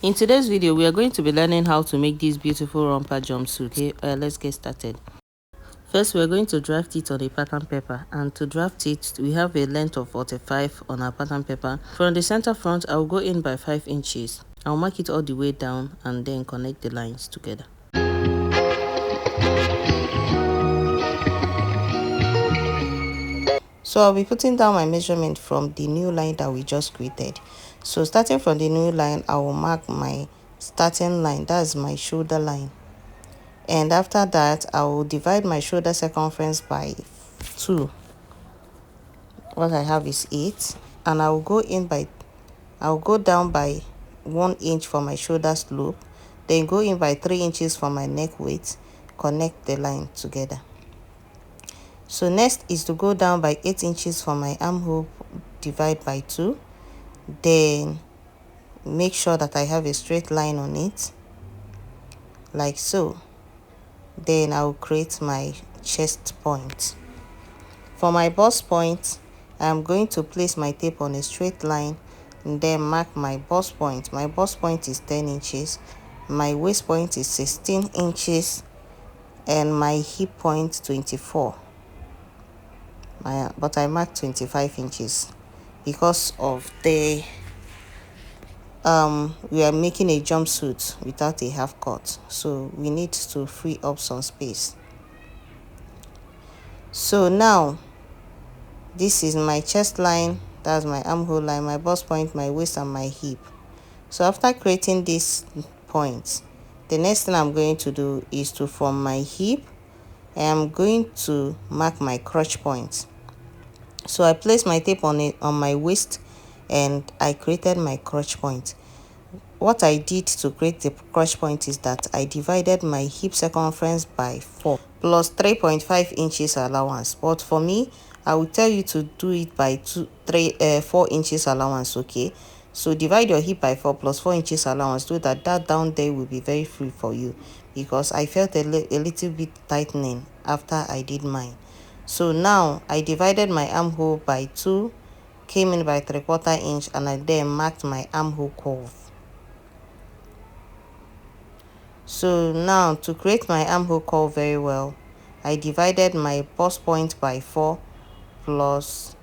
In today's video, we are going to be learning how to make this beautiful romper jumpsuit. Okay, let's get started. First, we are going to draft it on a pattern paper, and to draft it, we have a length of 45 on our pattern paper. From the center front, I will go in by 5 inches. I'll mark it all the way down and then connect the lines together. So I'll be putting down my measurement from the new line that we just created. So starting from the new line, I will mark my starting line, that's my shoulder line. And after that, I will divide my shoulder circumference by 2. What I have is 8, and I will go down by 1 inch for my shoulder slope, then go in by 3 inches for my neck width, connect the line together. So next is to go down by 8 inches for my armhole, divide by 2, then make sure that I have a straight line on it, like so. Then I'll create my chest point. For my bust point, I'm going to place my tape on a straight line and then mark my bust point. My bust point is 10 inches, my waist point is 16 inches, and my hip point 24. But I marked 25 inches because of the we are making a jumpsuit without a half cut, so we need to free up some space. So now this is my chest line, that's my armhole line, my bust point, my waist, and my hip. So after creating these points, the next thing I'm going to do is to from my hip, I'm going to mark my crotch point. So I placed my tape on my waist and I created my crotch point. What I did to create the crotch point is that I divided my hip circumference by 4 plus 3.5 inches allowance. But for me, I will tell you to do it by 4 inches allowance, okay? So divide your hip by 4 plus 4 inches allowance so that down there will be very free for you, because I felt a little bit tightening after I did mine. So now I divided my armhole by 2, came in by 3/4 inch, and I then marked my armhole curve. So now to create my armhole curve very well, I divided my bust point by 4 plus,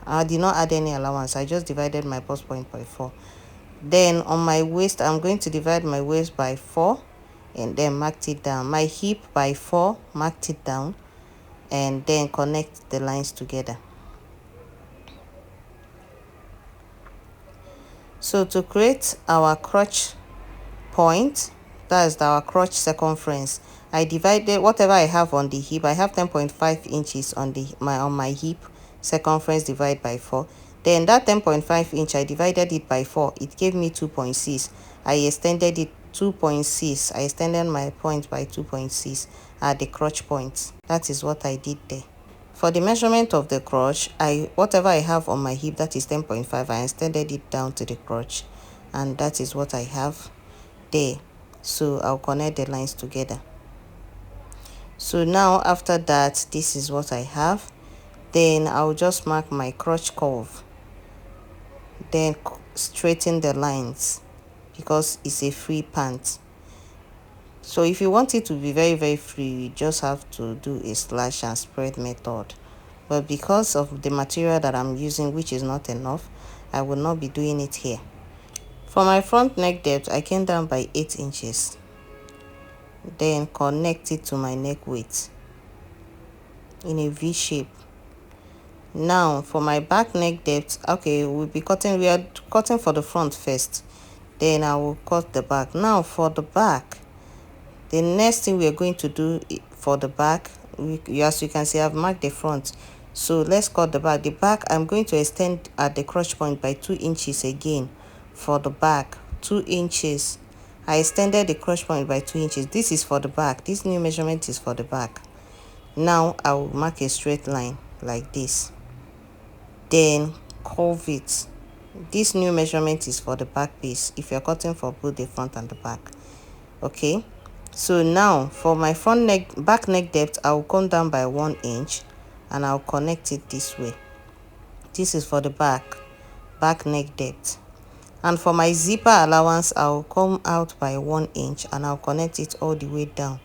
I did not add any allowance, I just divided my bust point by 4. Then on my waist, I'm going to divide my waist by 4 and then marked it down. My hip by 4, marked it down, and then connect the lines together. So to create our crotch point, that's our crotch circumference, I divided whatever I have on the hip. I have 10.5 inches on my hip circumference, divide by 4. Then that 10.5 inch, I divided it by 4. It gave me 2.6. I extended it 2.6. I extended my point by 2.6 at the crotch point. That is what I did there. For the measurement of the crotch, whatever I have on my hip, that is 10.5, I extended it down to the crotch, and that is what I have there. So I'll connect the lines together. So now after that, this is what I have. Then I'll just mark my crotch curve, then straighten the lines because it's a free pant. So if you want it to be very free, you just have to do a slash and spread method. But because of the material that I'm using, which is not enough, I will not be doing it here. For my front neck depth, I came down by 8 inches. Then connect it to my neck width in a V shape. Now for my back neck depth, okay, we are cutting for the front first, then I will cut the back. Now for the back, the next thing we are going to do for the back, as you can see, I've marked the front, so let's cut the back. The back, I'm going to extend at the crotch point by 2 inches again. For the back, 2 inches, I extended the crotch point by 2 inches. This is for the back. This new measurement is for the back. Now I will mark a straight line like this, then curve it. This new measurement is for the back piece if you're cutting for both the front and the back. Okay, so now for my back neck depth, I will come down by 1 inch and I'll connect it this way. This is for the back neck depth. And for my zipper allowance, I'll come out by 1 inch and I'll connect it all the way down.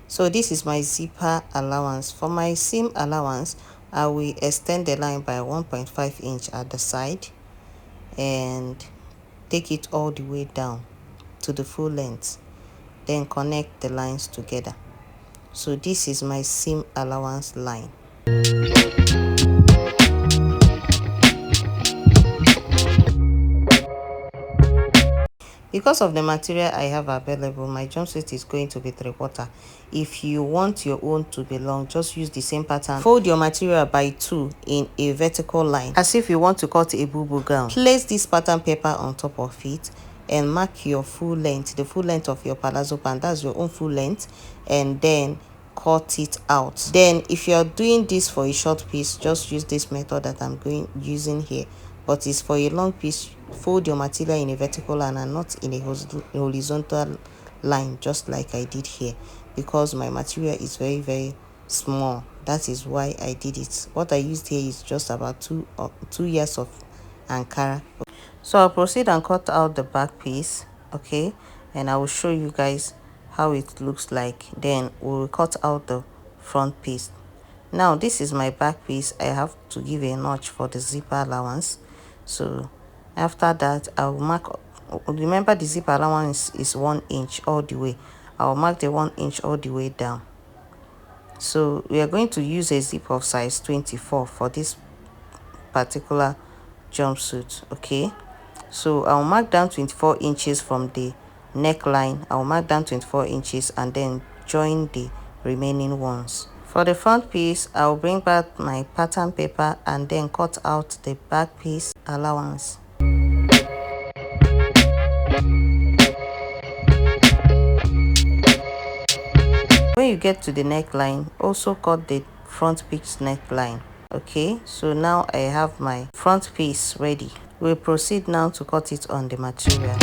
So this is my zipper allowance. For my seam allowance, I will extend the line by 1.5 inch at the side and take it all the way down to the full length, then connect the lines together. So this is my seam allowance line. Because of the material I have available, my jumpsuit is going to be 3/4. If you want your own to be long, just use the same pattern. Fold your material by 2 in a vertical line, as if you want to cut a boo-boo gown. Place this pattern paper on top of it and mark your full length, the full length of your palazzo pant. That's your own full length, and then cut it out. Then if you're doing this for a short piece, just use this method that I'm using here. But it's for a long piece, fold your material in a vertical line and not in a horizontal line, just like I did here, because my material is very small. That is why I did it. What I used here is just about 2 years of Ankara. So I'll proceed and cut out the back piece, okay, and I will show you guys how it looks like. Then we'll cut out the front piece. Now this is my back piece. I have to give a notch for the zipper allowance. So after that, I'll mark, remember the zipper allowance is 1 inch all the way. I'll mark the 1 inch all the way down. So we are going to use a zip of size 24 for this particular jumpsuit, okay. So I'll mark down 24 inches from the neckline. I'll mark down 24 inches and then join the remaining ones. For the front piece, I'll bring back my pattern paper and then cut out the back piece allowance. When you get to the neckline, also cut the front piece neckline. Okay, so now I have my front piece ready. We'll proceed now to cut it on the material.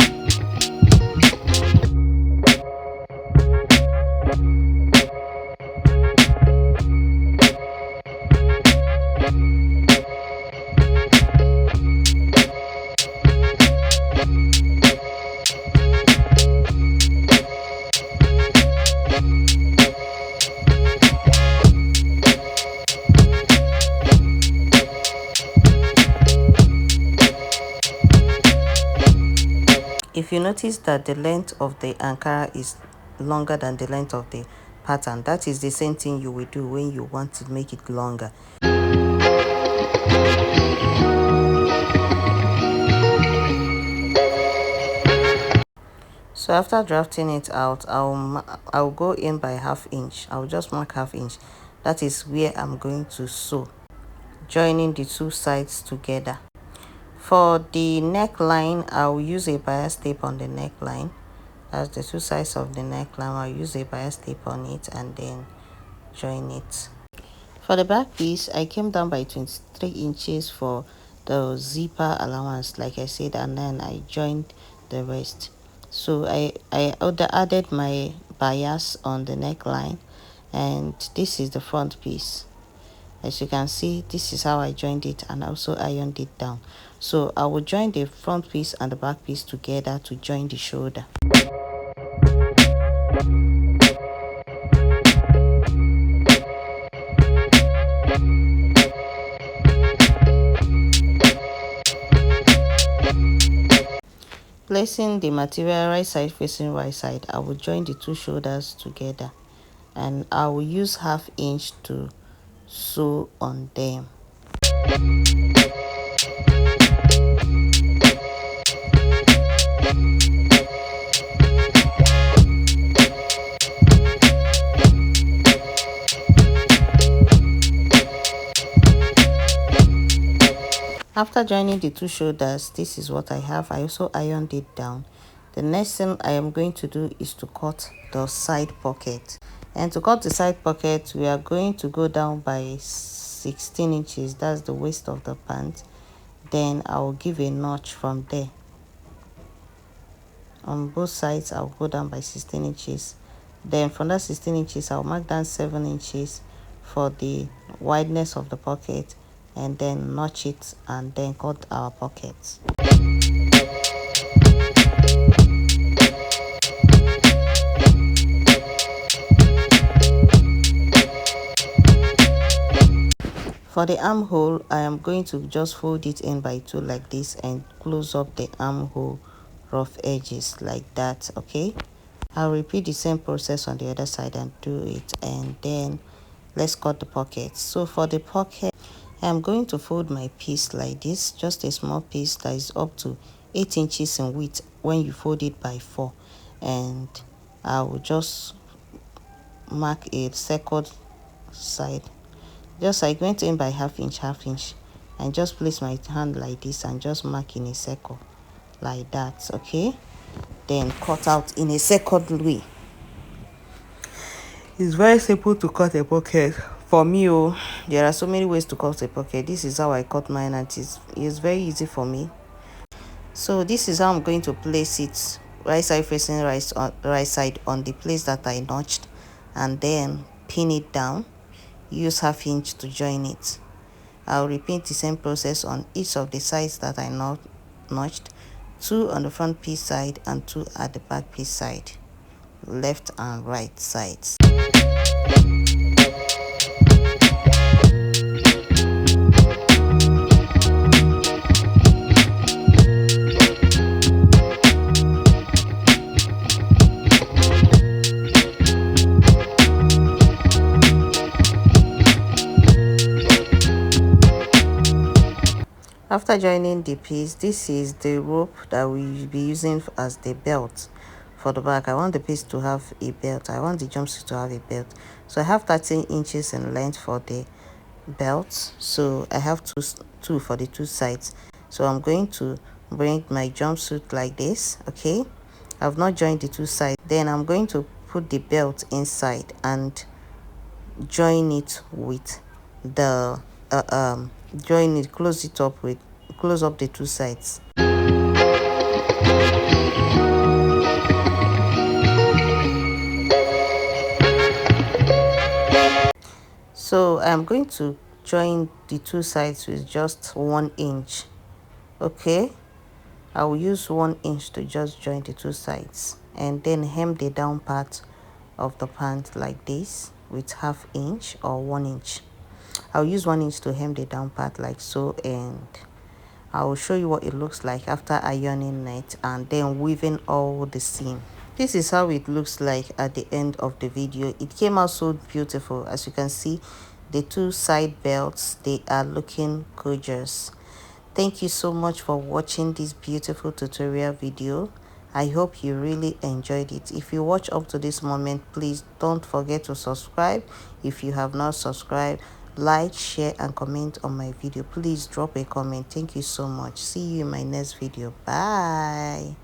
If you notice that the length of the Ankara is longer than the length of the pattern, that is the same thing you will do when you want to make it longer. So after drafting it out, I'll go in by 1/2 inch. I'll just mark 1/2 inch. That is where I'm going to sew, joining the two sides together. For the neckline, I'll use a bias tape on the neckline. That's the two sides of the neckline. I'll use a bias tape on it and then join it. For the back piece, I came down by 23 inches for the zipper allowance, like I said, and then I joined the rest. So I added my bias on the neckline, and this is the front piece. As you can see, this is how I joined it and also ironed it down. So I will join the front piece and the back piece together to join the shoulder. Placing the material right side facing right side, I will join the two shoulders together and I will use 1/2 inch to sew on them. After joining the two shoulders, this is what I have. I also ironed it down. The next thing I am going to do is to cut the side pocket. And to cut the side pocket, we are going to go down by 16 inches. That's the waist of the pant. then I'll give a notch from there. On both sides, I'll go down by 16 inches. Then from that 16 inches, I'll mark down 7 inches for the wideness of the pocket, and then notch it and then cut our pockets. For the armhole, I am going to just fold it in by 2 like this and close up the armhole rough edges like that. Okay, I'll repeat the same process on the other side and do it, and then let's cut the pockets. So for the pocket, I'm going to fold my piece like this, just a small piece that is up to 8 inches in width when you fold it by 4, and I will just mark a second side, just like went in by half inch, and just place my hand like this and just mark in a circle like that. Okay, then cut out in a second way. It's very simple to cut a pocket. For me, there are so many ways to cut a pocket. This is how I cut mine, and it's very easy for me. So this is how I'm going to place it, right side facing right side on the place that I notched, and then pin it down. Use half inch to join it. I'll repeat the same process on each of the sides that I notched, 2 on the front piece side and 2 at the back piece side, left and right sides. After joining the piece, this is the rope that we will be using as the belt for the back. I want the piece to have a belt. I want the jumpsuit to have a belt. So I have 13 inches in length for the belt. So I have two for the 2 sides. So I'm going to bring my jumpsuit like this. Okay, I've not joined the 2 sides. Then I'm going to put the belt inside and join it with the join it, close up the 2 sides. So I'm going to join the 2 sides with just 1 inch. Okay, I will use 1 inch to just join the 2 sides, and then hem the down part of the pant like this with half inch or 1 inch. I'll use 1 inch to hem the down part like so, and I will show you what it looks like after ironing it and then weaving all the seam. This is how it looks like at the end of the video. It came out so beautiful. As you can see, the 2 side belts, they are looking gorgeous. Thank you so much for watching this beautiful tutorial video. I hope you really enjoyed it. If you watch up to this moment, please don't forget to subscribe. If you have not subscribed, like, share and comment on my video. Please drop a comment. Thank you so much. See you in my next video. Bye.